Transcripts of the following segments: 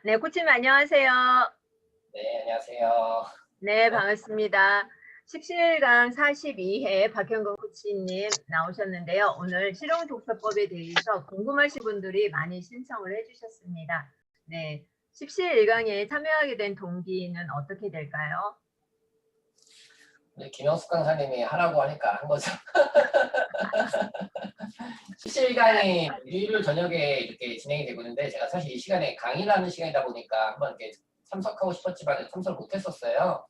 네, 코치님 안녕하세요. 네, 안녕하세요. 네, 반갑습니다. 17강 42회 박현건 코치님 나오셨는데요. 오늘 실용독서법에 대해서 궁금하신 분들이 많이 신청을 해주셨습니다. 네, 17강에 참여하게 된 동기는 어떻게 될까요? 우리 김영숙 강사님이 하라고 하니까 한 거죠. 17강이 일요일 저녁에 이렇게 진행이 되고 있는데 제가 사실 이 시간에 강의를 하는 시간이다 보니까 한번 이렇게 참석하고 싶었지만 참석을 못했었어요.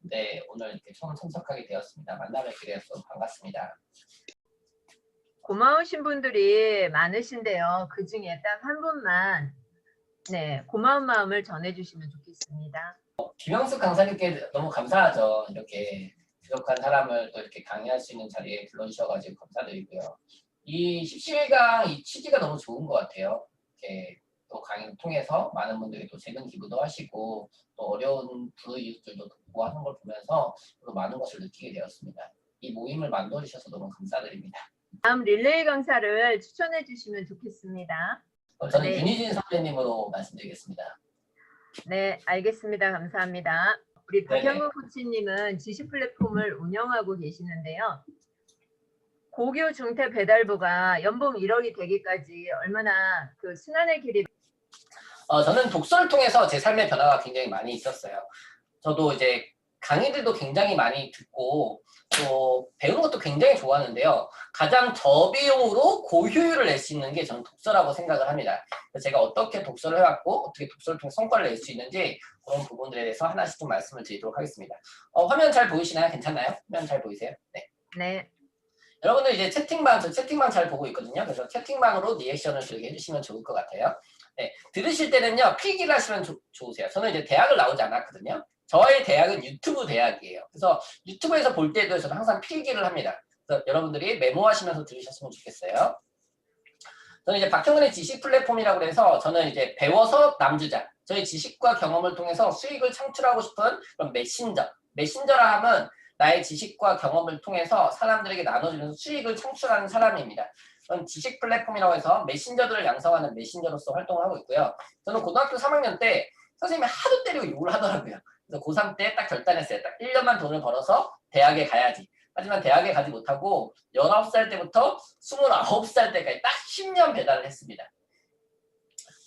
네, 오늘 이렇게 처음 참석하게 되었습니다. 만나뵙게 되어서 반갑습니다. 고마우신 분들이 많으신데요. 그 중에 딱 한 분만 네, 고마운 마음을 전해주시면 좋겠습니다. 김영숙 강사님께 너무 감사하죠. 이렇게 부족한 사람을 또 이렇게 강의할 수 있는 자리에 불러주셔가지고 감사드리고요. 이 17강 이 취지가 너무 좋은 것 같아요. 이렇게 또 강의를 통해서 많은 분들이 또 재능 기부도 하시고 또 어려운 불우이웃들도 돕고 하는 걸 보면서 또 많은 것을 느끼게 되었습니다. 이 모임을 만들어 주셔서 너무 감사드립니다. 다음 릴레이 강사를 추천해 주시면 좋겠습니다. 저는 네. 윤희진 선배님으로 말씀드리겠습니다. 네, 알겠습니다. 감사합니다. 우리 박현근 코치님은 지식 플랫폼을 운영하고 계시는데요. 고교 중퇴 배달부가 연봉 1억이 되기까지 얼마나 그 순환의 길이 저는 독서를 통해서 제 삶의 변화가 굉장히 많이 있었어요. 저도 이제 강의들도 굉장히 많이 듣고 또 배우는 것도 굉장히 좋아하는데요. 가장 저비용으로 고효율을 낼 수 있는 게 저는 독서라고 생각을 합니다. 제가 어떻게 독서를 해왔고 어떻게 독서를 통해 성과를 낼 수 있는지 그런 부분들에 대해서 하나씩 좀 말씀을 드리도록 하겠습니다. 화면 잘 보이시나요? 괜찮나요? 화면 잘 보이세요? 네. 네. 여러분들 이제 채팅방, 저 채팅방 잘 보고 있거든요. 그래서 채팅방으로 리액션을 들게 해주시면 좋을 것 같아요. 네, 들으실 때는요, 필기를 하시면 좋으세요. 저는 이제 대학을 나오지 않았거든요. 저의 대학은 유튜브 대학이에요. 그래서 유튜브에서 볼 때도 저는 항상 필기를 합니다. 그래서 여러분들이 메모하시면서 들으셨으면 좋겠어요. 저는 이제 박형근의 지식 플랫폼이라고 해서 저는 이제 배워서 남주자, 저의 지식과 경험을 통해서 수익을 창출하고 싶은 그런 메신저라 하면 나의 지식과 경험을 통해서 사람들에게 나눠주면서 수익을 창출하는 사람입니다. 저는 지식 플랫폼이라고 해서 메신저들을 양성하는 메신저로서 활동을 하고 있고요. 저는 고등학교 3학년 때 선생님이 하도 때리고 욕을 하더라고요. 그래서 고3 때 딱 결단했어요. 딱 1년만 돈을 벌어서 대학에 가야지. 하지만 대학에 가지 못하고 19살 때부터 29살 때까지 딱 10년 배달을 했습니다.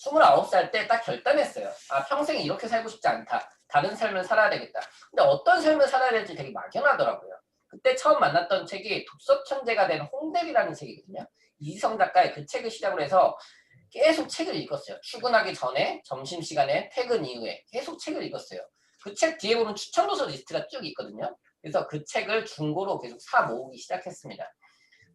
29살 때 딱 결단했어요. 아, 평생 이렇게 살고 싶지 않다. 다른 삶을 살아야 되겠다. 근데 어떤 삶을 살아야 될지 되게 막연하더라고요. 그때 처음 만났던 책이 독서 천재가 된 홍대리라는 책이거든요. 이지성 작가의 그 책을 시작으로 해서 계속 책을 읽었어요. 출근하기 전에, 점심시간에, 퇴근 이후에 계속 책을 읽었어요. 그 책 뒤에 보면 추천도서 리스트가 쭉 있거든요. 그래서 그 책을 중고로 계속 사 모으기 시작했습니다.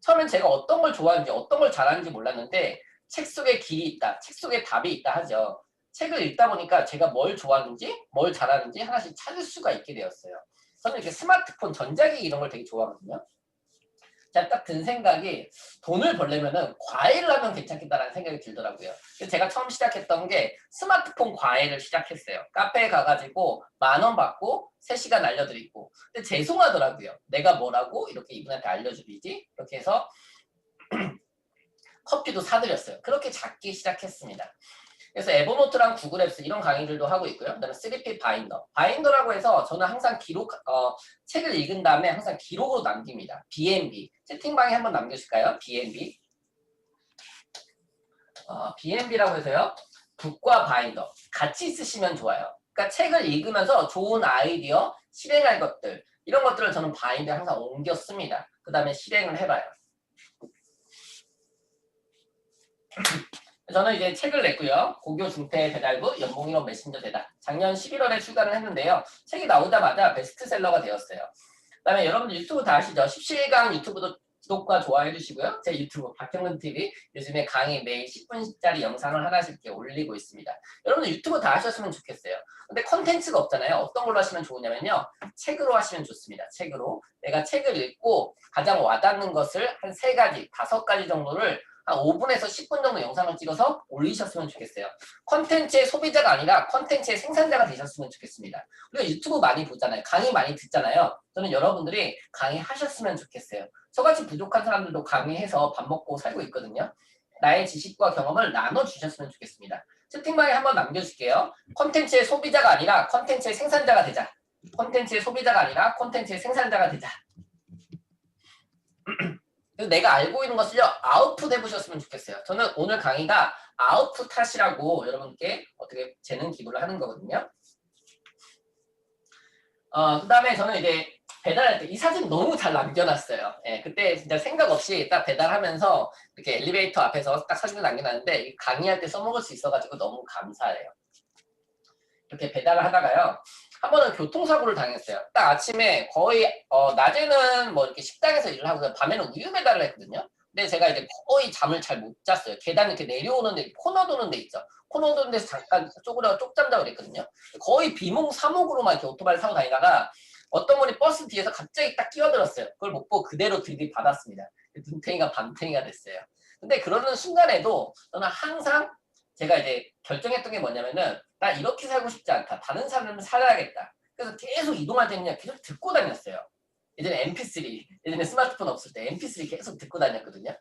처음엔 제가 어떤 걸 좋아하는지 어떤 걸 잘하는지 몰랐는데 책 속에 길이 있다, 책 속에 답이 있다 하죠. 책을 읽다 보니까 제가 뭘 좋아하는지 뭘 잘하는지 하나씩 찾을 수가 있게 되었어요. 저는 이렇게 스마트폰, 전자기기 이런 걸 되게 좋아하거든요. 제가 딱 든 생각이 돈을 벌려면은 과외를 하면 괜찮겠다라는 생각이 들더라고요. 그래서 제가 처음 시작했던 게 스마트폰 과외를 시작했어요. 카페에 가가지고 10,000원 받고 3시간 알려드리고. 근데 죄송하더라고요. 내가 뭐라고 이렇게 이분한테 알려주리지? 이렇게 해서 커피도 사드렸어요. 그렇게 작게 시작했습니다. 그래서 에버노트랑 구글 앱스 이런 강의들도 하고 있고요. 그다음에 3P 바인더라고 해서 저는 항상 책을 읽은 다음에 항상 기록으로 남깁니다. BNB 채팅방에 한번 남겨줄까요? BNB BNB라고 해서요. 북과 바인더 같이 쓰시면 좋아요. 그러니까 책을 읽으면서 좋은 아이디어, 실행할 것들 이런 것들을 저는 바인더에 항상 옮겨 씁니다. 그 다음에 실행을 해봐요. 저는 이제 책을 냈고요. 고교 중퇴 배달부 연봉 1억 메신저 대다. 작년 11월에 출간을 했는데요. 책이 나오자마자 베스트셀러가 되었어요. 그다음에 여러분들 유튜브 다 아시죠? 17강 유튜브도 구독과 좋아해 주시고요. 제 유튜브 박형근 TV 요즘에 강의 매일 10분짜리 영상을 하나씩 이렇게 올리고 있습니다. 여러분들 유튜브 다 하셨으면 좋겠어요. 근데 컨텐츠가 없잖아요. 어떤 걸로 하시면 좋으냐면요. 책으로 하시면 좋습니다. 책으로. 내가 책을 읽고 가장 와닿는 것을 한 3가지, 5가지 정도를 한 5분에서 10분 정도 영상을 찍어서 올리셨으면 좋겠어요. 컨텐츠의 소비자가 아니라 컨텐츠의 생산자가 되셨으면 좋겠습니다. 우리가 유튜브 많이 보잖아요. 강의 많이 듣잖아요. 저는 여러분들이 강의하셨으면 좋겠어요. 저같이 부족한 사람들도 강의해서 밥 먹고 살고 있거든요. 나의 지식과 경험을 나눠주셨으면 좋겠습니다. 채팅방에 한번 남겨줄게요. 콘텐츠의 소비자가 아니라 콘텐츠의 생산자가 되자. 콘텐츠의 소비자가 아니라 콘텐츠의 생산자가 되자. 그래서 내가 알고 있는 것을요 아웃풋 해보셨으면 좋겠어요. 저는 오늘 강의가 아웃풋 탓이라고 여러분께 어떻게 재능 기부를 하는 거거든요. 그 다음에 저는 이제 배달할 때 이 사진 너무 잘 남겨놨어요. 예, 그때 진짜 생각 없이 딱 배달하면서 이렇게 엘리베이터 앞에서 딱 사진을 남겨놨는데 강의할 때 써먹을 수 있어가지고 너무 감사해요. 이렇게 배달을 하다가요. 한 번은 교통사고를 당했어요. 딱 아침에 거의 낮에는 뭐 이렇게 식당에서 일을 하고 밤에는 우유 배달을 했거든요. 근데 제가 이제 거의 잠을 잘 못 잤어요. 계단 이렇게 내려오는데 코너 도는 데 있죠. 코너 도는 데서 잠깐 쪼그려 쪽잠 자고 그랬거든요. 거의 비몽사몽으로만 이렇게 오토바이를 타고 다니다가 어떤 분이 버스 뒤에서 갑자기 딱 끼어들었어요. 그걸 못 보고 그대로 들이받았습니다. 눈탱이가 밤탱이가 됐어요. 근데 그러는 순간에도 저는 항상 제가 이제 결정했던 게 뭐냐면은 나 이렇게 살고 싶지 않다. 다른 삶을 살아야겠다. 그래서 계속 이동할 때는 계속 듣고 다녔어요. 예전에 MP3, 예전에 스마트폰 없을 때 MP3 계속 듣고 다녔거든요.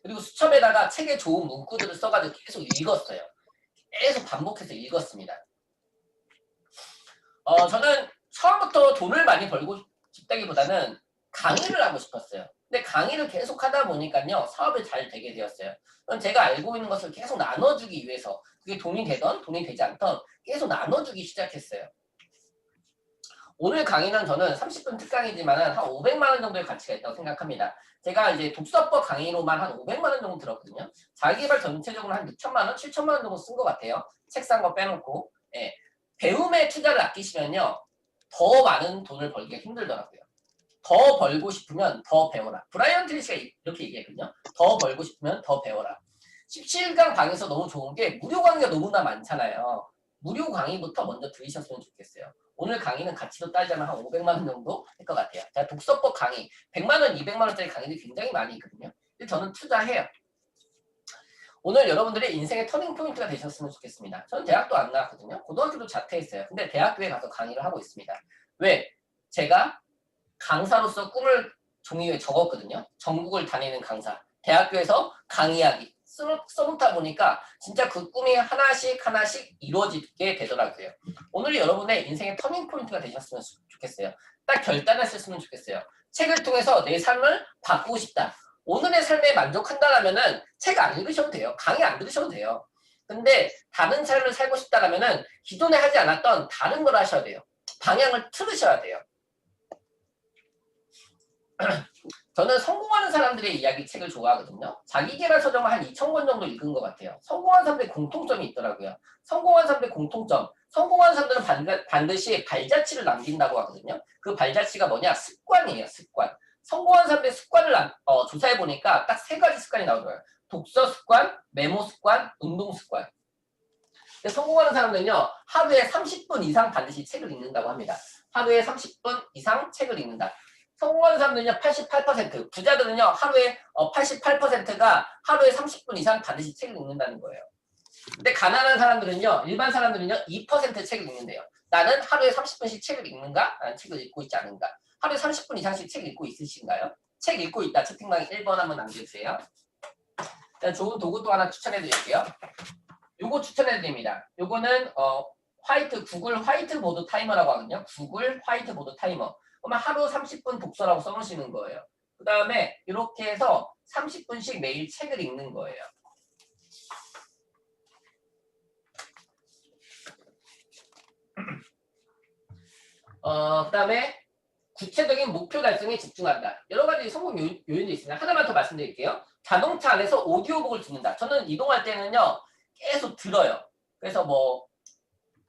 그리고 수첩에다가 책에 좋은 문구들을 써가지고 계속 읽었어요. 계속 반복해서 읽었습니다. 저는 처음부터 돈을 많이 벌고 싶다기보다는 강의를 하고 싶었어요. 근데 강의를 계속 하다 보니까요 사업이 잘 되게 되었어요. 그럼 제가 알고 있는 것을 계속 나눠주기 위해서 그게 돈이 되던 돈이 되지 않던 계속 나눠주기 시작했어요. 오늘 강의는 저는 30분 특강이지만 한 500만 원 정도의 가치가 있다고 생각합니다. 제가 이제 독서법 강의로만 한 500만 원 정도 들었거든요. 자기개발 전체적으로 한 6천만 원, 7천만 원 정도 쓴 것 같아요. 책 산 거 빼놓고. 예. 배움에 투자를 아끼시면요. 더 많은 돈을 벌기가 힘들더라고요. 더 벌고 싶으면 더 배워라. 브라이언 트리시가 이렇게 얘기했거든요. 더 벌고 싶으면 더 배워라. 17강 강의에서 너무 좋은 게 무료 강의가 너무나 많잖아요. 무료 강의부터 먼저 들으셨으면 좋겠어요. 오늘 강의는 가치로 따지자면 한 500만 원 정도 할 것 같아요. 자, 독서법 강의 100만 원, 200만 원짜리 강의들이 굉장히 많이 있거든요. 근데 저는 투자해요. 오늘 여러분들의 인생의 터닝 포인트가 되셨으면 좋겠습니다. 저는 대학도 안 나왔거든요. 고등학교도 자퇴했어요. 근데 대학교에 가서 강의를 하고 있습니다. 왜? 제가 강사로서 꿈을 종이 위에 적었거든요. 전국을 다니는 강사. 대학교에서 강의하기. 써놓다 보니까 진짜 그 꿈이 하나씩 하나씩 이루어지게 되더라고요. 오늘 여러분의 인생의 터닝 포인트가 되셨으면 좋겠어요. 딱 결단하셨으면 좋겠어요. 책을 통해서 내 삶을 바꾸고 싶다. 오늘의 삶에 만족한다라면은 책 안 읽으셔도 돼요. 강의 안 들으셔도 돼요. 근데 다른 삶을 살고 싶다라면은 기존에 하지 않았던 다른 걸 하셔야 돼요. 방향을 틀으셔야 돼요. 저는 성공하는 사람들의 이야기 책을 좋아하거든요. 자기계발 서적을 한 2,000권 정도 읽은 것 같아요. 성공한 사람들의 공통점이 있더라고요. 성공한 사람들의 공통점. 성공하는 사람들은 반드시 발자취를 남긴다고 하거든요. 그 발자취가 뭐냐? 습관이에요. 습관. 성공한 사람들의 습관을 조사해보니까 딱 3가지 습관이 나오더라고요. 독서 습관, 메모 습관, 운동 습관. 성공하는 사람들은요. 하루에 30분 이상 반드시 책을 읽는다고 합니다. 하루에 30분 이상 책을 읽는다. 성공하는 사람들은요 88%, 부자들은요 하루에 88%가 하루에 30분 이상 반드시 책을 읽는다는 거예요. 근데 가난한 사람들은요, 일반 사람들은요 2% 책을 읽는데요. 나는 하루에 30분씩 책을 읽는가? 나는 책을 읽고 있지 않은가? 하루에 30분 이상씩 책 읽고 있으신가요? 책 읽고 있다. 채팅방에 1번 한번 남겨주세요. 좋은 도구 또 하나 추천해 드릴게요. 요거 추천해 드립니다. 요거는 구글 화이트보드 타이머라고 하거든요. 구글 화이트보드 타이머. 그러면 하루 30분 독서라고 써놓으시는 거예요. 그 다음에 이렇게 해서 30분씩 매일 책을 읽는 거예요. 그 다음에 구체적인 목표 달성에 집중한다. 여러 가지 성공 요인도 있습니다. 하나만 더 말씀드릴게요. 자동차 안에서 오디오북을 듣는다. 저는 이동할 때는요 계속 들어요. 그래서 뭐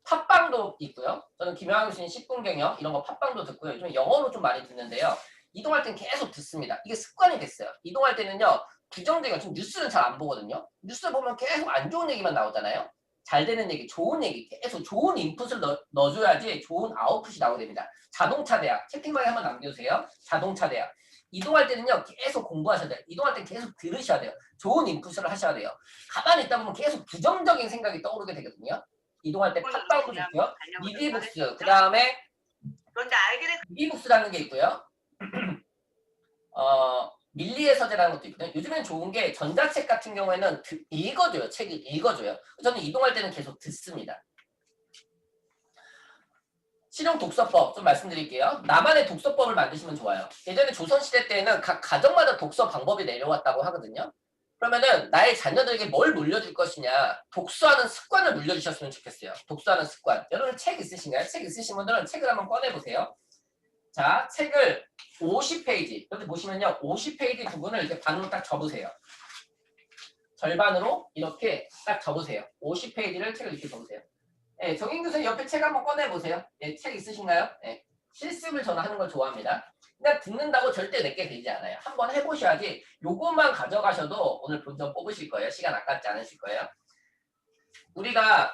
팟빵도 있고요. 저는 김영하 교수님 10분 경영 이런 거 팟빵도 듣고요. 요즘 영어로 좀 많이 듣는데요. 이동할 땐 계속 듣습니다. 이게 습관이 됐어요. 이동할 때는요. 부정적인 지금 뉴스는 잘 안 보거든요. 뉴스 보면 계속 안 좋은 얘기만 나오잖아요. 잘 되는 얘기, 좋은 얘기, 계속 좋은 인풋을 넣어줘야지 좋은 아웃풋이 나오게 됩니다. 자동차 대학, 채팅방에 한번 남겨주세요. 자동차 대학. 이동할 때는요, 계속 공부하셔야 돼요. 이동할 때 계속 들으셔야 돼요. 좋은 인풋을 하셔야 돼요. 가만히 있다 보면 계속 부정적인 생각이 떠오르게 되거든요. 이동할 때 팟빵도 좋고요. 미디북스, 그 다음에 미디북스라는 게 있고요. 밀리의 서재라는 것도 있거든요. 요즘엔 좋은 게 전자책 같은 경우에는 읽어줘요. 책을 읽어줘요. 저는 이동할 때는 계속 듣습니다. 실용 독서법 좀 말씀드릴게요. 나만의 독서법을 만드시면 좋아요. 예전에 조선시대 때는 각 가정마다 독서 방법이 내려왔다고 하거든요. 그러면은 나의 자녀들에게 뭘 물려줄 것이냐, 독서하는 습관을 물려주셨으면 좋겠어요. 독서하는 습관. 여러분 책 있으신가요? 책 있으신 분들은 책을 한번 꺼내보세요. 자, 책을 50페이지, 여기 보시면요. 50페이지 부분을 이렇게 반으로 딱 접으세요. 절반으로 이렇게 딱 접으세요. 50페이지를 책을 이렇게 접으세요. 네, 정인 교수님 옆에 책 한번 꺼내보세요. 네, 책 있으신가요? 네, 실습을 저는 하는 걸 좋아합니다. 그냥 듣는다고 절대 내게 되지 않아요. 한번 해보셔야지 요것만 가져가셔도 오늘 본전 뽑으실 거예요. 시간 아깝지 않으실 거예요. 우리가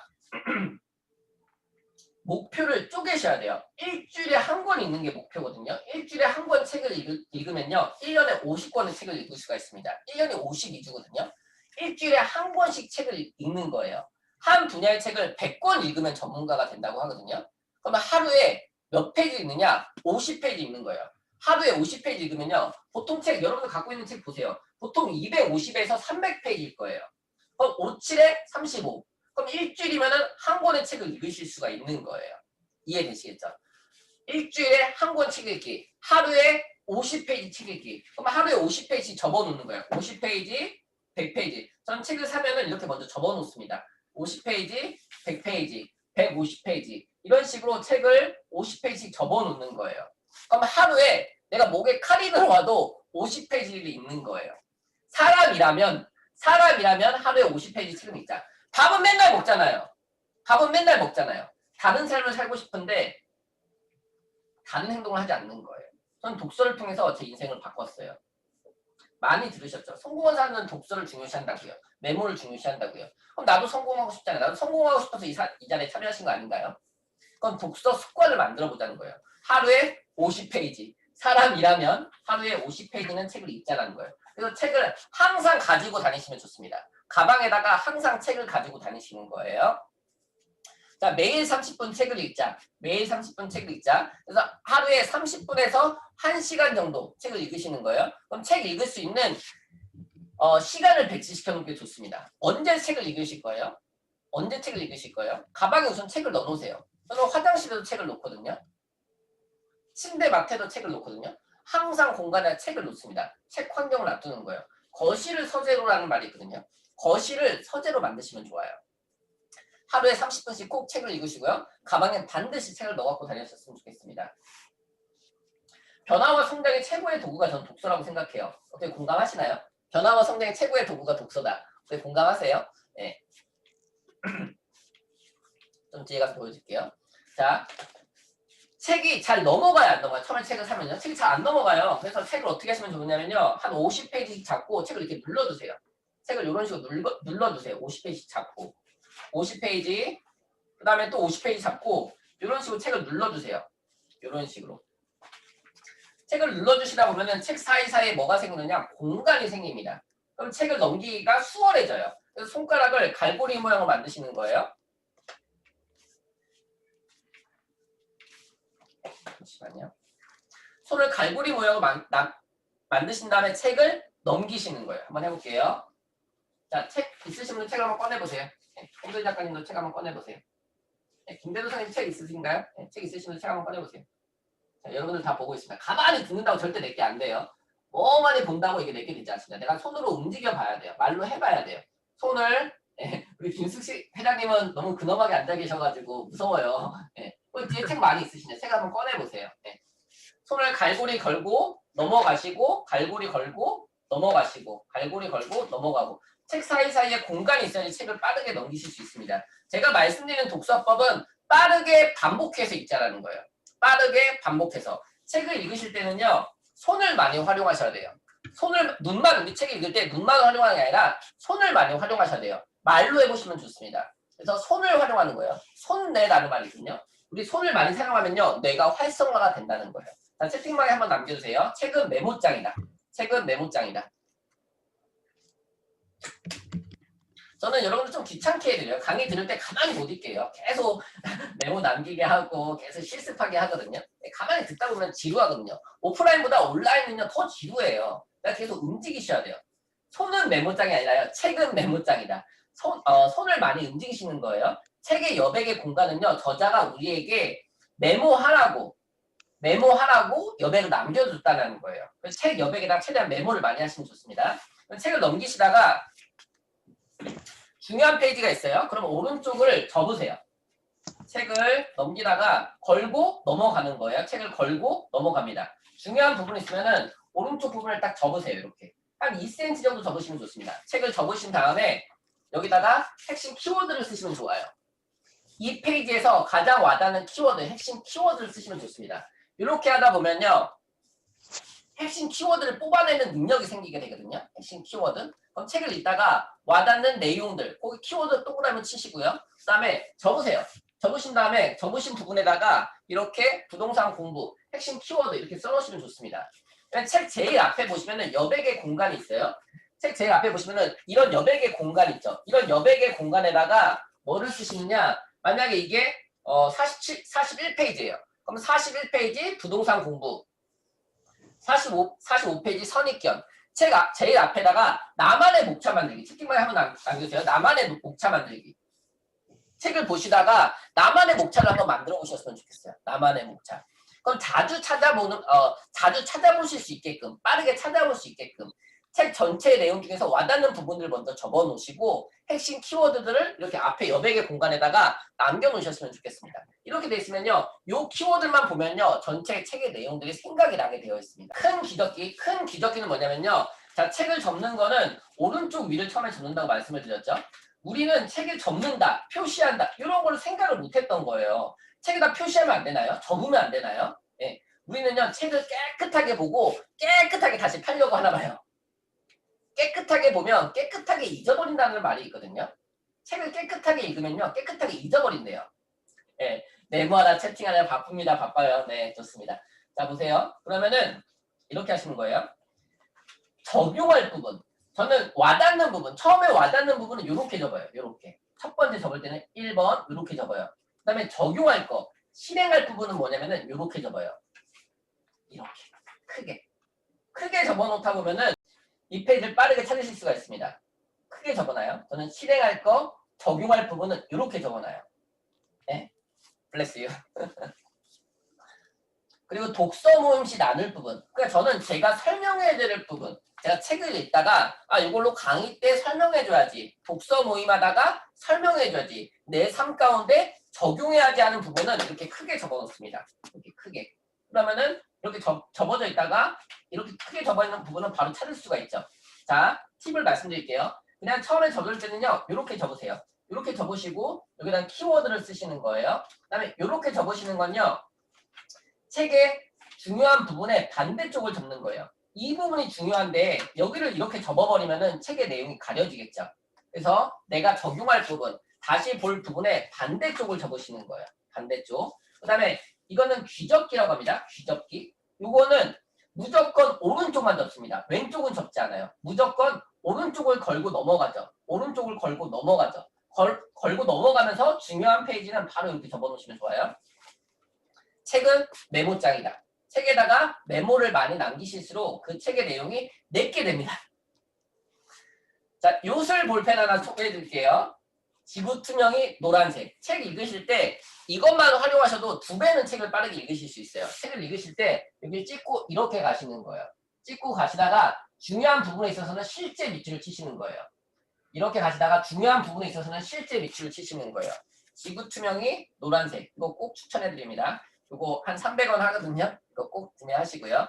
목표를 쪼개셔야 돼요. 일주일에 한 권 읽는 게 목표거든요. 일주일에 한 권 책을 읽으면요. 1년에 50권의 책을 읽을 수가 있습니다. 1년이 52주거든요. 일주일에 한 권씩 책을 읽는 거예요. 한 분야의 책을 100권 읽으면 전문가가 된다고 하거든요. 그러면 하루에 몇 페이지 읽느냐? 50페이지 읽는 거예요. 하루에 50페이지 읽으면요. 보통 책, 여러분들 갖고 있는 책 보세요. 보통 250에서 300페이지일 거예요. 그럼 5, 7에 35. 그럼 일주일이면은 한 권의 책을 읽으실 수가 있는 거예요. 이해되시겠죠? 일주일에 한 권 책 읽기, 하루에 50페이지 책 읽기. 그럼 하루에 50페이지 접어놓는 거예요. 50페이지, 100페이지. 전 책을 사면은 이렇게 먼저 접어놓습니다. 50페이지, 100페이지, 150페이지. 이런 식으로 책을 50페이지 접어놓는 거예요. 그럼 하루에 내가 목에 칼이 들어와도 50페이지를 읽는 거예요. 사람이라면 하루에 50페이지 책을 읽자. 밥은 맨날 먹잖아요. 밥은 맨날 먹잖아요. 다른 삶을 살고 싶은데 다른 행동을 하지 않는 거예요. 저는 독서를 통해서 제 인생을 바꿨어요. 많이 들으셨죠? 성공한 사람은 독서를 중요시한다고요. 메모를 중요시한다고요. 그럼 나도 성공하고 싶잖아요. 나도 성공하고 싶어서 이 자리에 참여하신 거 아닌가요? 그럼 독서 습관을 만들어 보자는 거예요. 하루에 50페이지. 사람이라면 하루에 50페이지는 책을 읽자는 거예요. 그래서 책을 항상 가지고 다니시면 좋습니다. 가방에다가 항상 책을 가지고 다니시는 거예요. 자, 매일 30분 책을 읽자. 매일 30분 책을 읽자. 그래서 하루에 30분에서 1시간 정도 책을 읽으시는 거예요. 그럼 책 읽을 수 있는 시간을 배치시켜 놓는 게 좋습니다. 언제 책을 읽으실 거예요? 언제 책을 읽으실 거예요? 가방에 우선 책을 넣어놓으세요. 저는 화장실에도 책을 놓거든요. 침대 맡에도 책을 놓거든요. 항상 공간에 책을 놓습니다. 책 환경을 놔두는 거예요. 거실을 서재로라는 말이 있거든요. 거실을 서재로 만드시면 좋아요. 하루에 30분씩 꼭 책을 읽으시고요. 가방에 반드시 책을 넣어갖고 다니셨으면 좋겠습니다. 변화와 성장의 최고의 도구가 저는 독서라고 생각해요. 어떻게 공감하시나요? 변화와 성장의 최고의 도구가 독서다. 어떻게 공감하세요? 네. 좀 뒤에 가서 보여줄게요. 자, 책이 잘 넘어가요, 안 넘어가요? 처음에 책을 사면요. 책이 잘 안 넘어가요. 그래서 책을 어떻게 하시면 좋냐면요. 한 50페이지씩 잡고 책을 이렇게 눌러주세요. 책을 이런 식으로 눌러주세요. 50페이지씩 잡고. 50페이지, 그 다음에 또 50페이지 잡고 이런 식으로 책을 눌러주세요. 이런 식으로. 책을 눌러주시다 보면은 책 사이사이에 뭐가 생기느냐? 공간이 생깁니다. 그럼 책을 넘기기가 수월해져요. 그래서 손가락을 갈고리 모양으로 만드시는 거예요. 잠시만요. 손을 갈고리 모양으로 만드신 다음에 책을 넘기시는 거예요. 한번 해볼게요. 자, 책 있으신 분들 책 한번 꺼내보세요. 홍들 작가님도 책 한번 꺼내보세요. 네, 김대도 선생님 책 있으신가요? 네, 책 있으신 분들 책 한번 꺼내보세요. 자, 여러분들 다 보고 있습니다. 가만히 듣는다고 절대 내게 안 돼요. 뭐만이 본다고 이게 내게 되지 않습니다. 내가 손으로 움직여 봐야 돼요. 말로 해봐야 돼요. 손을 우리 김숙식 회장님은 너무 근엄하게 앉아 계셔가지고 무서워요. 뒤에 책 많이 있으시네요. 책 한번 꺼내보세요. 손을 갈고리 걸고 넘어가시고 갈고리 걸고 넘어가시고 갈고리 걸고 넘어가고 책 사이사이에 공간이 있어야지 책을 빠르게 넘기실 수 있습니다. 제가 말씀드리는 독서법은 빠르게 반복해서 읽자라는 거예요. 빠르게 반복해서. 책을 읽으실 때는요. 손을 많이 활용하셔야 돼요. 우리 책 읽을 때 눈만 활용하는 게 아니라 손을 많이 활용하셔야 돼요. 말로 해보시면 좋습니다. 그래서 손을 활용하는 거예요. 손내라는 말이 있거든요. 우리 손을 많이 사용하면요. 뇌가 활성화가 된다는 거예요. 자, 채팅방에 한번 남겨주세요. 책은 메모장이다. 책은 메모장이다. 저는 여러분들 좀 귀찮게 해드려요. 강의 들을 때 가만히 못 있게요. 계속 메모 남기게 하고 계속 실습하게 하거든요. 가만히 듣다 보면 지루하거든요. 오프라인보다 온라인은요 더 지루해요. 그러니까 계속 움직이셔야 돼요. 손은 메모장이 아니라요. 책은 메모장이다. 손을 많이 움직이시는 거예요. 책의 여백의 공간은요. 저자가 우리에게 메모하라고 여백을 남겨줬다는 거예요. 그래서 책 여백에다 최대한 메모를 많이 하시면 좋습니다. 책을 넘기시다가 중요한 페이지가 있어요. 그럼 오른쪽을 접으세요. 책을 넘기다가 걸고 넘어가는 거예요. 책을 걸고 넘어갑니다. 중요한 부분이 있으면은 오른쪽 부분을 딱 접으세요. 이렇게 한 2cm 정도 접으시면 좋습니다. 책을 접으신 다음에 여기다가 핵심 키워드를 쓰시면 좋아요. 이 페이지에서 가장 와닿는 키워드, 핵심 키워드를 쓰시면 좋습니다. 이렇게 하다 보면요. 핵심 키워드를 뽑아내는 능력이 생기게 되거든요. 핵심 키워드. 그럼 책을 읽다가 와닿는 내용들, 거기 키워드 동그라미 치시고요. 그 다음에 접으세요. 접으신 다음에 접으신 부분에다가 이렇게 부동산 공부, 핵심 키워드 이렇게 써놓으시면 좋습니다. 책 제일 앞에 보시면은 여백의 공간이 있어요. 책 제일 앞에 보시면은 이런 여백의 공간 있죠. 이런 여백의 공간에다가 뭐를 쓰시느냐. 만약에 이게 41페이지예요. 그럼 41페이지 부동산 공부, 45페이지 선입견. 책 제일 앞에다가 나만의 목차 만들기. 채팅방에 한번 남겨주세요. 나만의 목차 만들기. 책을 보시다가 나만의 목차를 한번 만들어 보셨으면 좋겠어요. 나만의 목차. 그럼 자주 찾아보실 수 있게끔, 빠르게 찾아볼 수 있게끔 책 전체의 내용 중에서 와닿는 부분들을 먼저 적어 놓으시고 핵심 키워드들을 이렇게 앞에 여백의 공간에다가 남겨 놓으셨으면 좋겠습니다. 이렇게 돼 있으면요. 요 키워드만 보면요. 전체 책의 내용들이 생각이 나게 되어 있습니다. 큰 기적기는 뭐냐면요. 자, 책을 접는 거는 오른쪽 위를 처음에 접는다고 말씀을 드렸죠. 우리는 책을 접는다, 표시한다 이런 걸 생각을 못 했던 거예요. 책에다 표시하면 안 되나요? 접으면 안 되나요? 예. 우리는요. 책을 깨끗하게 보고 깨끗하게 다시 펴려고 하나 봐요. 깨끗하게 보면 깨끗하게 잊어버린다는 말이 있거든요. 책을 깨끗하게 읽으면요. 깨끗하게 잊어버린대요. 예. 메모하다 채팅하다 바쁩니다. 바빠요. 네, 좋습니다. 자, 보세요. 그러면은 이렇게 하시는 거예요. 적용할 부분. 저는 와닿는 부분. 처음에 와닿는 부분은 이렇게 접어요. 이렇게. 첫 번째 접을 때는 1번 이렇게 접어요. 그 다음에 적용할 거. 실행할 부분은 뭐냐면은 이렇게 접어요. 이렇게. 크게 접어놓다 보면은 이 페이지를 빠르게 찾으실 수가 있습니다. 크게 접어놔요. 저는 실행할 거, 적용할 부분은 이렇게 적어놔요. 네? 블레스 유. 그리고 독서 모임 시 나눌 부분. 그러니까 저는 제가 설명해 드릴 부분. 제가 책을 읽다가 이걸로 강의 때 설명해 줘야지. 독서 모임 하다가 설명해 줘야지. 내 삶 가운데 적용해야지 하는 부분은 이렇게 크게 적어 놓습니다. 이렇게 크게. 그러면은 이렇게 접어져 있다가 이렇게 크게 접어 있는 부분은 바로 찾을 수가 있죠. 자, 팁을 말씀드릴게요. 그냥 처음에 접을 때는요. 이렇게 접으세요. 이렇게 접으시고 여기다 키워드를 쓰시는 거예요. 그다음에 이렇게 접으시는 건요. 책의 중요한 부분의 반대쪽을 접는 거예요. 이 부분이 중요한데 여기를 이렇게 접어버리면은 책의 내용이 가려지겠죠. 그래서 내가 적용할 부분, 다시 볼 부분의 반대쪽을 접으시는 거예요. 반대쪽. 그다음에 이거는 귀접기라고 합니다. 귀접기. 이거는 무조건 오른쪽만 접습니다. 왼쪽은 접지 않아요. 무조건 오른쪽을 걸고 넘어가죠. 오른쪽을 걸고 넘어가죠. 걸고 넘어가면서 중요한 페이지는 바로 이렇게 접어놓으시면 좋아요. 책은 메모장이다. 책에다가 메모를 많이 남기실수록 그 책의 내용이 내게 됩니다. 자, 요술 볼펜 하나 소개해 드릴게요. 지구 투명이 노란색. 책 읽으실 때 이것만 활용하셔도 2배는 책을 빠르게 읽으실 수 있어요. 책을 읽으실 때 여기 찍고 이렇게 가시는 거예요. 찍고 가시다가 중요한 부분에 있어서는 실제 밑줄을 치시는 거예요. 이렇게 가시다가 중요한 부분에 있어서는 실제 밑줄을 치시는 거예요. 지구 투명이 노란색. 이거 꼭 추천해 드립니다. 이거 한 300원 하거든요. 이거 꼭 구매하시고요.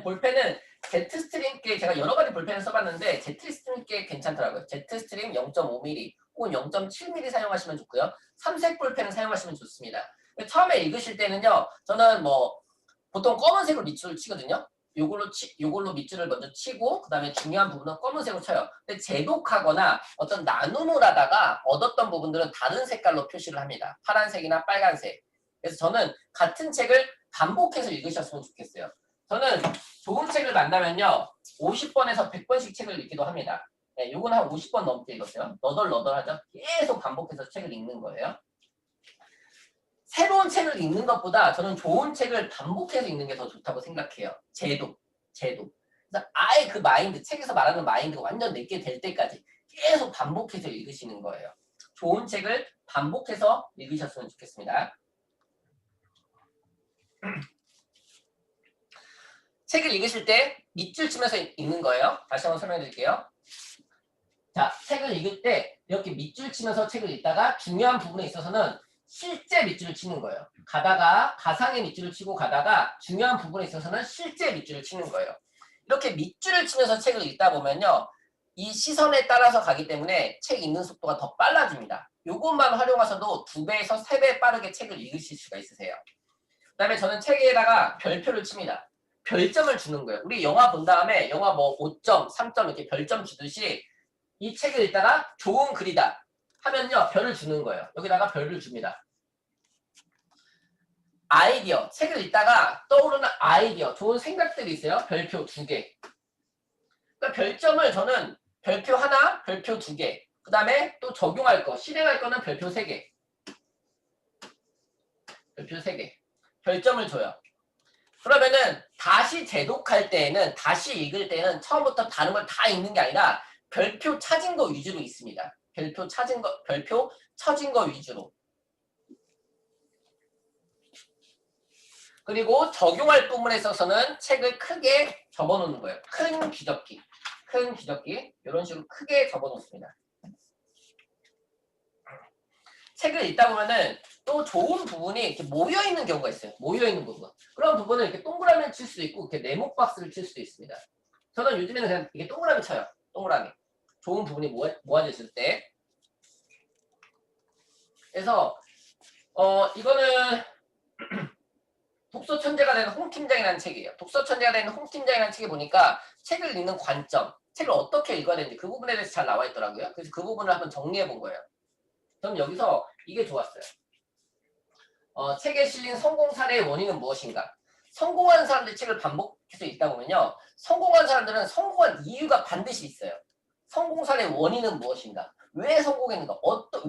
볼펜은 제트스트림께 제가 여러 가지 볼펜을 써봤는데 제트스트림께 괜찮더라고요. 제트스트림 0.5mm 혹은 0.7mm 사용하시면 좋고요. 삼색 볼펜을 사용하시면 좋습니다. 처음에 읽으실 때는요. 저는 보통 검은색으로 밑줄을 치거든요. 요걸로 밑줄을 먼저 치고 그 다음에 중요한 부분은 검은색으로 쳐요. 근데 재독하거나 어떤 나눔을 하다가 얻었던 부분들은 다른 색깔로 표시를 합니다. 파란색이나 빨간색. 그래서 저는 같은 책을 반복해서 읽으셨으면 좋겠어요. 저는 좋은 책을 만나면요. 50번에서 100번씩 책을 읽기도 합니다. 네, 요건 한 50번 넘게 읽었어요. 너덜너덜하죠? 계속 반복해서 책을 읽는 거예요. 새로운 책을 읽는 것보다 저는 좋은 책을 반복해서 읽는 게 더 좋다고 생각해요. 제독. 그래서 아예 그 마인드, 책에서 말하는 마인드가 완전 내게 될 때까지 계속 반복해서 읽으시는 거예요. 좋은 책을 반복해서 읽으셨으면 좋겠습니다. 책을 읽으실 때 밑줄 치면서 읽는 거예요. 다시 한번 설명해 드릴게요. 자, 책을 읽을 때 이렇게 밑줄 치면서 책을 읽다가 중요한 부분에 있어서는 실제 밑줄을 치는 거예요. 가다가 가상의 밑줄을 치고 가다가 중요한 부분에 있어서는 실제 밑줄을 치는 거예요. 이렇게 밑줄을 치면서 책을 읽다 보면요. 이 시선에 따라서 가기 때문에 책 읽는 속도가 더 빨라집니다. 이것만 활용하셔도 2배에서 3배 빠르게 책을 읽으실 수가 있으세요. 그 다음에 저는 책에다가 별표를 칩니다. 별점을 주는 거예요. 우리 영화 본 다음에 영화 뭐 5점, 3점 이렇게 별점 주듯이 이 책을 읽다가 좋은 글이다 하면요. 별을 주는 거예요. 여기다가 별을 줍니다. 아이디어, 책을 읽다가 떠오르는 아이디어, 좋은 생각들이 있어요. 별표 2개. 그러니까 별점을 저는 별표 하나, 별표 2개. 그 다음에 또 적용할 거, 실행할 거는 별표 3개. 별표 3개. 별점을 줘요. 그러면은 다시 재독할 때에는, 다시 읽을 때는 처음부터 다른 걸 다 읽는 게 아니라 별표 찾은 거 위주로 있습니다. 별표 찾은 거, 별표 쳐진 거 위주로. 그리고 적용할 부분에 있어서는 책을 크게 접어놓는 거예요. 큰 귀접기. 큰 귀접기. 이런 식으로 크게 접어놓습니다. 책을 읽다 보면은 또 좋은 부분이 이렇게 모여있는 경우가 있어요. 모여있는 부분. 그런 부분을 이렇게 동그라미를 칠 수도 있고, 이렇게 네모 박스를 칠 수도 있습니다. 저는 요즘에는 그냥 이게 동그라미 쳐요. 동그라미. 좋은 부분이 모아져 있을 때. 그래서, 이거는 독서 천재가 되는 홍 팀장이라는 책이에요. 독서 천재가 되는 홍 팀장이라는 책에 보니까 책을 읽는 관점, 책을 어떻게 읽어야 되는지 그 부분에 대해서 잘 나와 있더라고요. 그래서 그 부분을 한번 정리해 본 거예요. 저는 여기서 이게 좋았어요. 책에 실린 성공 사례의 원인은 무엇인가? 성공한 사람들이 책을 반복해서 읽다 보면요. 성공한 사람들은 성공한 이유가 반드시 있어요. 성공 사례의 원인은 무엇인가? 왜 성공했는가?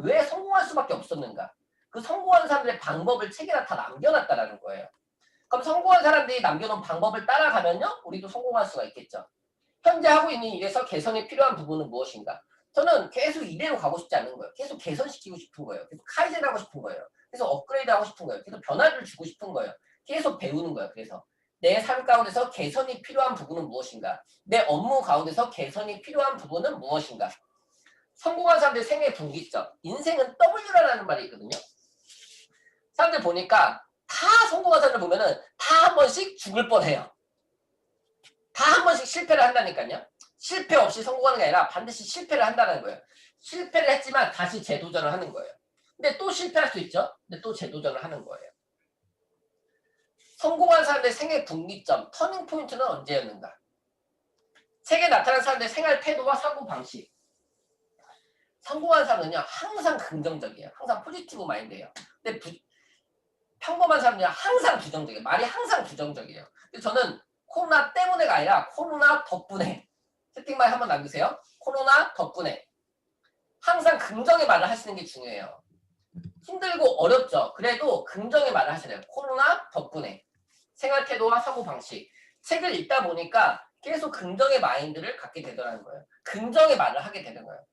왜 성공할 수밖에 없었는가? 그 성공한 사람들의 방법을 책에다 다 남겨놨다라는 거예요. 그럼 성공한 사람들이 남겨놓은 방법을 따라가면요. 우리도 성공할 수가 있겠죠. 현재 하고 있는 일에서 개선이 필요한 부분은 무엇인가? 저는 계속 이대로 가고 싶지 않은 거예요. 계속 개선시키고 싶은 거예요. 계속 카이젠 하고 싶은 거예요. 계속 업그레이드 하고 싶은 거예요. 계속 변화를 주고 싶은 거예요. 계속 배우는 거예요. 그래서 내 삶 가운데서 개선이 필요한 부분은 무엇인가? 내 업무 가운데서 개선이 필요한 부분은 무엇인가? 성공한 사람들의 생애 분기점. 인생은 W라는 말이 있거든요. 사람들 보니까 다 성공한 사람들 보면은 다 한 번씩 죽을 뻔해요. 다 한 번씩 실패를 한다니까요. 실패 없이 성공하는 게 아니라 반드시 실패를 한다는 거예요. 실패를 했지만 다시 재도전을 하는 거예요. 근데 또 실패할 수 있죠. 근데 또 재도전을 하는 거예요. 성공한 사람들의 생애 분기점, 터닝 포인트는 언제였는가? 책에 나타난 사람들의 생활 태도와 사고 방식. 성공한 사람은요 항상 긍정적이에요. 항상 포지티브 마인드예요. 근데 평범한 사람들은 항상 부정적이에요. 말이 항상 부정적이에요. 근데 저는 코로나 때문에가 아니라 코로나 덕분에, 채팅방에 한번 남기세요. 코로나 덕분에 항상 긍정의 말을 하시는 게 중요해요. 힘들고 어렵죠. 그래도 긍정의 말을 하셔야 돼요. 코로나 덕분에 생활 태도와 사고 방식. 책을 읽다 보니까 계속 긍정의 마인드를 갖게 되더라는 거예요. 긍정의 말을 하게 되는 거예요.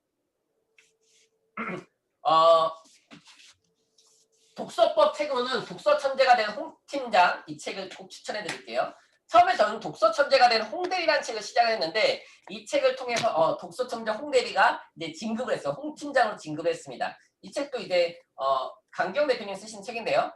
독서법 책으로는 독서 천재가 된 홍 팀장, 이 책을 꼭 추천해 드릴게요. 처음에 저는 독서 천재가 된 홍대리라는 책을 시작했는데 이 책을 통해서 독서 천재 홍대리가 이제 진급을 했어요. 홍 팀장으로 진급을 했습니다. 이 책도 이제 강경 대표님 쓰신 책인데요.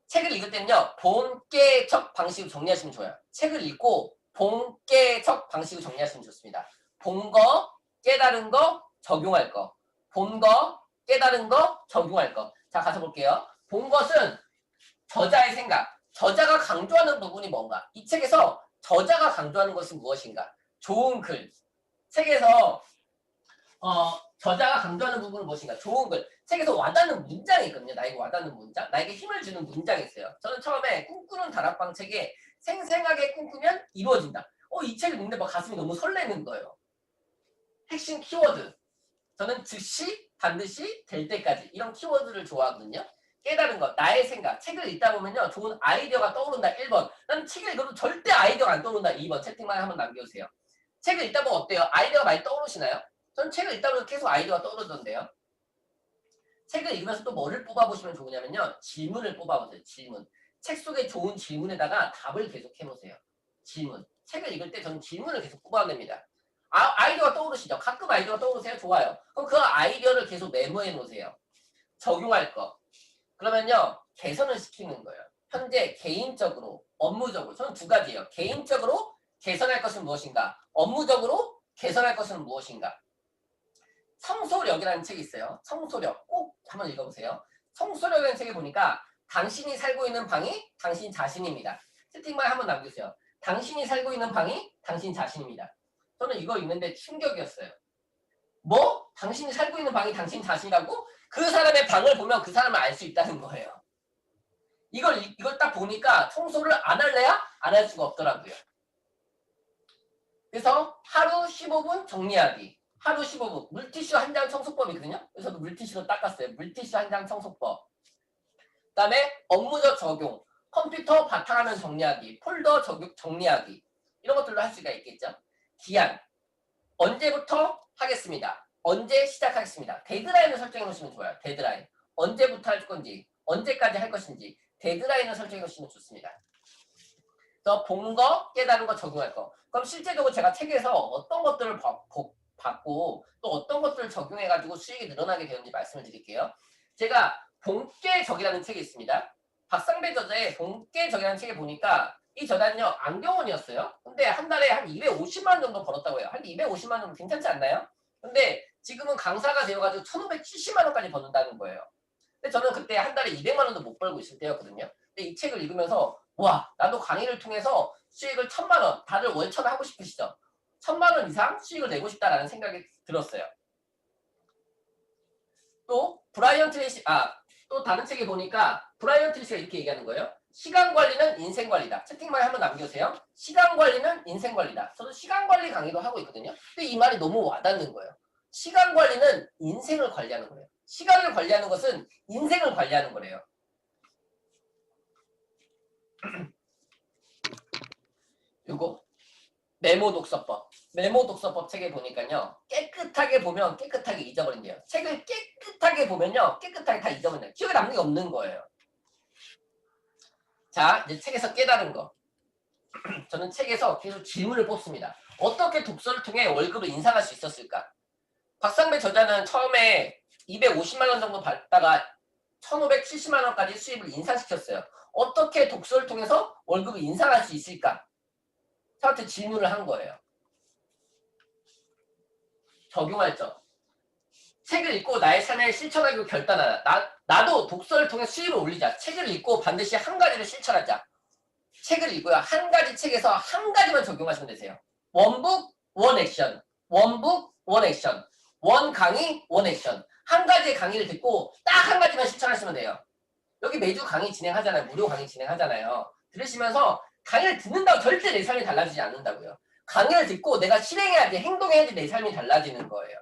책을 읽을 때는요. 본계적 방식으로 정리하시면 좋아요. 책을 읽고 본계적 방식으로 정리하시면 좋습니다. 본 거, 깨달은 거, 적용할 거. 본 거, 깨달은 거, 적용할 거. 자, 가서 볼게요. 본 것은 저자의 생각. 저자가 강조하는 부분이 뭔가? 이 책에서 저자가 강조하는 것은 무엇인가? 좋은 글. 책에서 저자가 강조하는 부분은 무엇인가? 좋은 글. 책에서 와닿는 문장이 있거든요. 나에게 와닿는 문장. 나에게 힘을 주는 문장이 있어요. 저는 처음에 꿈꾸는 다락방 책에 생생하게 꿈꾸면 이루어진다. 이 책을 읽는데 막 가슴이 너무 설레는 거예요. 핵심 키워드. 저는 즉시, 반드시, 될 때까지 이런 키워드를 좋아하거든요. 깨달은 것, 나의 생각. 책을 읽다 보면요. 좋은 아이디어가 떠오른다. 1번. 나는 책을 읽어도 절대 아이디어가 안 떠오른다. 2번. 채팅만 한번 남겨주세요. 책을 읽다 보면 어때요? 아이디어가 많이 떠오르시나요? 전 책을 읽다 보면 계속 아이디어가 떠오르던데요. 책을 읽으면서 또 뭐를 뽑아보시면 좋으냐면요. 질문을 뽑아보세요. 질문. 책 속에 좋은 질문에다가 답을 계속 해보세요. 질문. 책을 읽을 때 저는 질문을 계속 뽑아냅니다. 아이디어가 떠오르시죠? 가끔 아이디어가 떠오르세요? 좋아요. 그럼 그 아이디어를 계속 메모해 놓으세요. 적용할 거. 그러면요. 개선을 시키는 거예요. 현재 개인적으로, 업무적으로. 저는 두 가지예요. 개인적으로 개선할 것은 무엇인가? 업무적으로 개선할 것은 무엇인가? 성소력이라는 책이 있어요. 성소력. 꼭 한번 읽어보세요. 성소력이라는 책에 보니까 당신이 살고 있는 방이 당신 자신입니다. 채팅방에 한번 남겨주세요. 당신이 살고 있는 방이 당신 자신입니다. 저는 이거 읽는데 충격이었어요. 뭐? 당신이 살고 있는 방이 당신 자신이라고? 그 사람의 방을 보면 그 사람을 알 수 있다는 거예요. 이걸 딱 보니까 청소를 안 할래야 안 할 수가 없더라고요. 그래서 하루 15분 정리하기. 하루 15분. 물티슈 한 장 청소법이거든요. 그래서 물티슈로 닦았어요. 물티슈 한 장 청소법. 그 다음에 업무적 적용. 컴퓨터 바탕화면 정리하기. 폴더 정리하기. 이런 것들로 할 수가 있겠죠. 기한. 언제부터 하겠습니다. 언제 시작하겠습니다. 데드라인을 설정해 놓으시면 좋아요. 데드라인. 언제부터 할 건지, 언제까지 할 것인지 데드라인을 설정해 놓으시면 좋습니다. 그래서 본 거, 깨달은 거, 적용할 거. 그럼 실제적으로 제가 책에서 어떤 것들을 받고 또 어떤 것들을 적용해가지고 수익이 늘어나게 되는지 말씀을 드릴게요. 제가 본깨적이라는 책이 있습니다. 박상배 저자의 본깨적이라는 책에 보니까 이 저자는요 안경원이었어요. 근데 한 달에 한 250만 원 정도 벌었다고 해요. 한 250만 원 정도 괜찮지 않나요? 근데 지금은 강사가 되어가지고 1,570만 원까지 버는다는 거예요. 근데 저는 그때 한 달에 200만 원도 못 벌고 있을 때였거든요. 근데 이 책을 읽으면서 와 나도 강의를 통해서 수익을 1,000만 원 다들 월천 하고 싶으시죠? 1,000만 원 이상 수익을 내고 싶다라는 생각이 들었어요. 또 브라이언 트레이시 또 다른 책에 보니까 브라이언 트레이시가 이렇게 얘기하는 거예요. 시간 관리는 인생 관리다. 채팅방에 한번 남겨주세요. 시간 관리는 인생 관리다. 저도 시간 관리 강의도 하고 있거든요. 근데 이 말이 너무 와닿는 거예요. 시간 관리는 인생을 관리하는 거예요. 시간을 관리하는 것은 인생을 관리하는 거래요. 요거 메모 독서법. 메모 독서법 책에 보니까요. 깨끗하게 보면 깨끗하게 잊어버린대요. 책을 깨끗하게 보면요. 깨끗하게 다 잊어버린대요. 기억에 남는 게 없는 거예요. 자, 이제 책에서 깨달은 거. 저는 책에서 계속 질문을 뽑습니다. 어떻게 독서를 통해 월급을 인상할 수 있었을까? 박상배 저자는 처음에 250만 원 정도 받다가 1,570만 원까지 수입을 인상시켰어요. 어떻게 독서를 통해서 월급을 인상할 수 있을까? 저한테 질문을 한 거예요. 적용할 점. 책을 읽고 나의 삶에 실천하기로 결단하다. 나도 독서를 통해 수입을 올리자. 책을 읽고 반드시 한 가지를 실천하자. 책을 읽고요. 한 가지 책에서 한 가지만 적용하시면 되세요. 원북, 원 액션. 원북, 원 액션. 원 강의, 원 액션. 한 가지의 강의를 듣고 딱 한 가지만 실천하시면 돼요. 여기 매주 강의 진행하잖아요. 무료 강의 진행하잖아요. 들으시면서 강의를 듣는다고 절대 내 삶이 달라지지 않는다고요. 강의를 듣고 내가 실행해야지, 행동해야지 내 삶이 달라지는 거예요.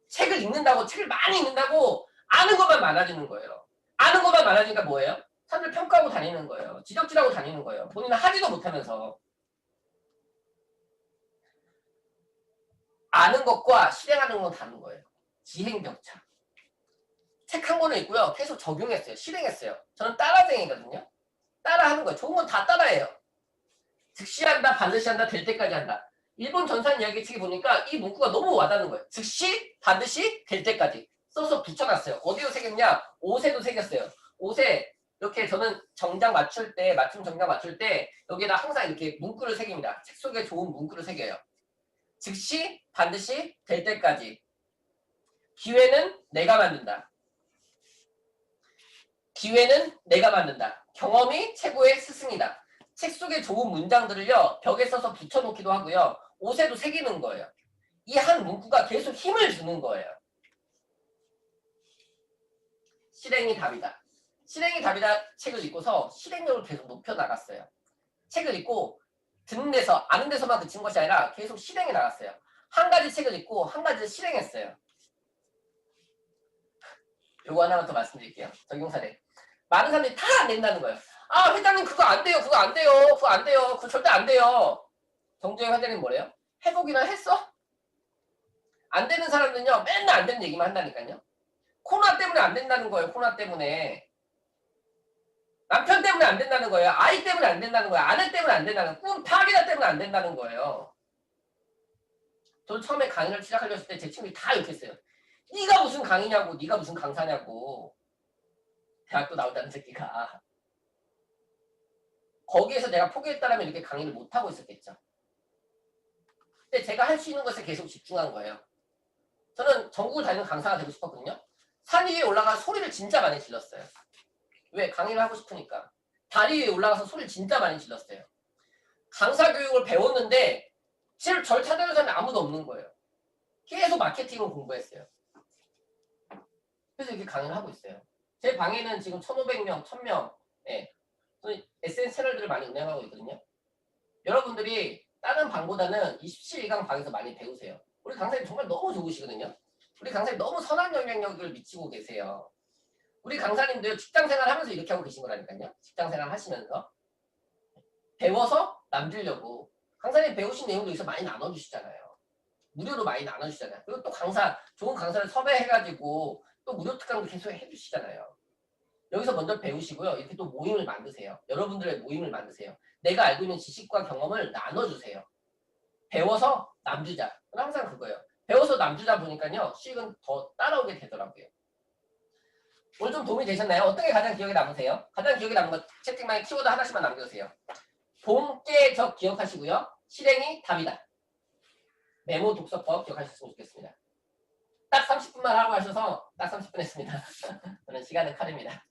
책을 읽는다고, 책을 많이 읽는다고 아는 것만 많아지는 거예요. 아는 것만 많아지니까 뭐예요? 사람들 평가하고 다니는 거예요. 지적질하고 다니는 거예요. 본인은 하지도 못하면서. 아는 것과 실행하는 건 다른 거예요. 지행격차. 책 한 권을 읽고요. 계속 적용했어요. 실행했어요. 저는 따라쟁이거든요. 따라하는 거예요. 좋은 건 다 따라해요. 즉시 한다, 반드시 한다, 될 때까지 한다. 일본 전산 이야기 책에 보니까 이 문구가 너무 와닿는 거예요. 즉시, 반드시, 될 때까지. 써서 붙여놨어요. 어디로 새겼냐? 옷에도 새겼어요. 옷에 이렇게 저는 정장 맞출 때, 맞춤 정장 맞출 때 여기에다 항상 이렇게 문구를 새깁니다. 책 속에 좋은 문구를 새겨요. 즉시, 반드시, 될 때까지. 기회는 내가 만든다. 기회는 내가 만든다. 경험이 최고의 스승이다. 책 속에 좋은 문장들을요. 벽에 써서 붙여놓기도 하고요. 옷에도 새기는 거예요. 이 한 문구가 계속 힘을 주는 거예요. 실행이 답이다. 실행이 답이다 책을 읽고서 실행력을 계속 높여나갔어요. 책을 읽고 듣는 데서 아는 데서만 그친 것이 아니라 계속 실행해 나갔어요. 한 가지 책을 읽고 한 가지를 실행했어요. 요거 하나만 더 말씀드릴게요. 적용 사례. 많은 사람들이 다 안 된다는 거예요. 아, 회장님 그거 안 돼요. 그거 안 돼요. 그거 안 돼요. 그거 절대 안 돼요. 정주영 회장님 뭐래요? 해보기나 했어? 안 되는 사람들은요. 맨날 안 되는 얘기만 한다니까요. 코로나 때문에 안 된다는 거예요. 코로나 때문에. 남편 때문에 안 된다는 거예요. 아이 때문에 안 된다는 거예요. 아내 때문에 안 된다는 거예요. 꿈 파괴자 때문에 안 된다는 거예요. 저는 처음에 강의를 시작하려 했을 때 제 친구들이 다 욕했어요. 네가 무슨 강의냐고, 네가 무슨 강사냐고. 대학도 나오다는 새끼가. 거기에서 내가 포기했다면 이렇게 강의를 못하고 있었겠죠. 근데 제가 할 수 있는 것에 계속 집중한 거예요. 저는 전국을 다니는 강사가 되고 싶었거든요. 산 위에 올라가서 소리를 진짜 많이 질렀어요. 왜? 강의를 하고 싶으니까. 다리 위에 올라가서 소리를 진짜 많이 질렀어요. 강사 교육을 배웠는데 절 찾아주는 사람이 아무도 없는 거예요. 계속 마케팅을 공부했어요. 그래서 이렇게 강의를 하고 있어요. 제 방에는 지금 1,500명, 1,000명 예, SNS 채널들을 많이 운영하고 있거든요. 여러분들이 다른 방보다는 27일강 방에서 많이 배우세요. 우리 강사님 정말 너무 좋으시거든요. 우리 강사님 너무 선한 영향력을 미치고 계세요. 우리 강사님들 직장생활 하면서 이렇게 하고 계신 거라니까요. 직장생활 하시면서. 배워서 남기려고. 강사님 배우신 내용도 여기서 많이 나눠주시잖아요. 무료로 많이 나눠주시잖아요. 그리고 또 좋은 강사를 섭외해가지고 또 무료 특강도 계속 해주시잖아요. 여기서 먼저 배우시고요. 이렇게 또 모임을 만드세요. 여러분들의 모임을 만드세요. 내가 알고 있는 지식과 경험을 나눠주세요. 배워서 남주자. 항상 그거예요. 배워서 남주자 보니까요. 수익은 더 따라오게 되더라고요. 오늘 좀 도움이 되셨나요? 어떤 게 가장 기억에 남으세요? 가장 기억에 남는 거 채팅방에 키워드 하나씩만 남겨주세요. 본계적 기억하시고요. 실행이 답이다. 메모 독서법 기억하셨으면 좋겠습니다. 딱 30분만 하고 하셔서 딱 30분 했습니다. 저는 시간은 칼입니다.